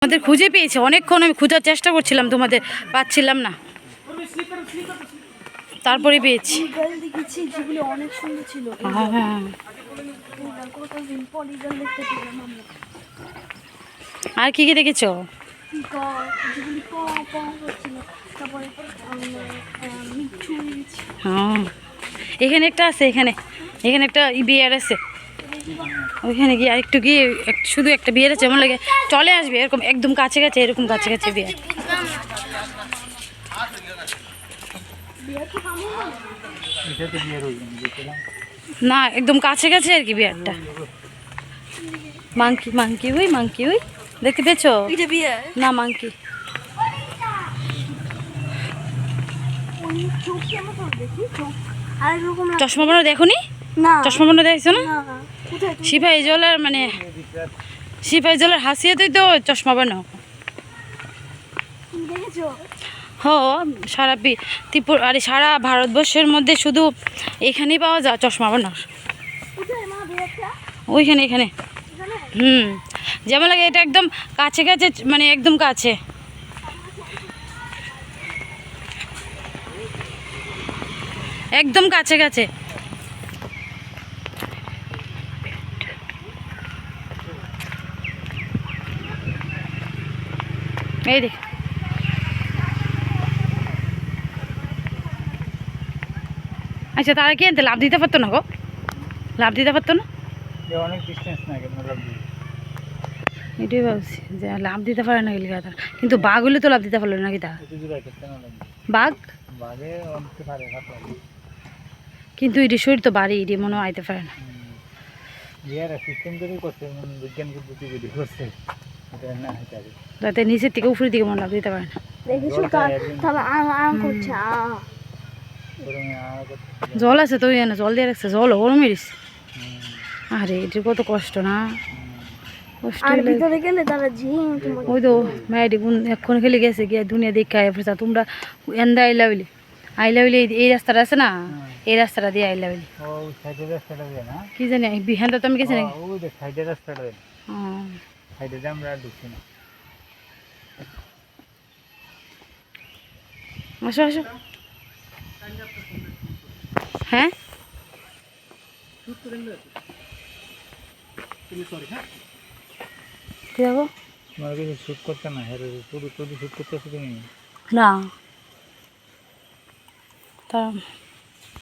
আমাদের খুঁজে পেয়েছে, অনেকক্ষণ আমি খোঁজার চেষ্টা করছিলাম, তোমাদের পাচ্ছিলাম না, তারপরে পেয়েছি। অনেক সুন্দর ছিল। হ্যাঁ হ্যাঁ। আর কি কি দেখেছো? হ্যাঁ, এখানে একটা আছে, এখানে এখানে একটা বিয়ার আছে, ওইখানে গিয়ে আরেকটু গিয়ে শুধু একটা বিয়ার আছে, এমন লাগে চলে আসবে এরকম, একদম কাছে কাছে, এরকম কাছে কাছে বিয়ার। না, একদম কাছে কাছে আর কি বিয়ারটা। মাংকি মাংকি ওই, মাংকি ওই দেখতে পেয়েছো? না, মাংকি। চশমা বানো দেখোনি? চশমা বানো দেখছো না? সিপাহী জলের মানে সিপাহী জলের হাসিয়াতেই তো চশমা বানো। হ, সারা ত্রিপুরা আরে সারা ভারতবর্ষের মধ্যে শুধু এখানেই পাওয়া যায় চশমা বানার। ওইখানে, এখানে। যেমন লাগে এটা একদম কাছে কাছে, মানে একদম কাছে। একদম কাছে কাছে। এই দেখ, আচ্ছা তারা কি আনতে লাভ দিতে পারতো না গো? লাভ দিতে পারতো না? এটাই ভাবছি যে লাভ দিতে পারে না গেলে কথা, কিন্তু বাঘ হলে তো লাভ দিতে পারলো নাকি তা? বাঘ কিন্তু এটি শরীর তো বাড়ি, এটি মনে আইতে পারে না। তাতে নিচের থেকে উপরের দিকে মনে লাভ দিতে পারে না। জল আছে তো, জল দিয়ে রাখছে, জল গরম মেরিস। আরে এটির কত কষ্ট না, কষ্ট। ওই তো মায়ের এখন খেলে গেছে গিয়ে দুনিয়া দেখে তোমরা এন্দা আইলা বলি, আইলা বলি এই রাস্তাটা আছে না, এই রাস্তাটা দিয়ে আইলা বলি। কি জানি বিহানটা তো আমি গেছি নাকি? আসো আসো। হ্যাঁ, না তা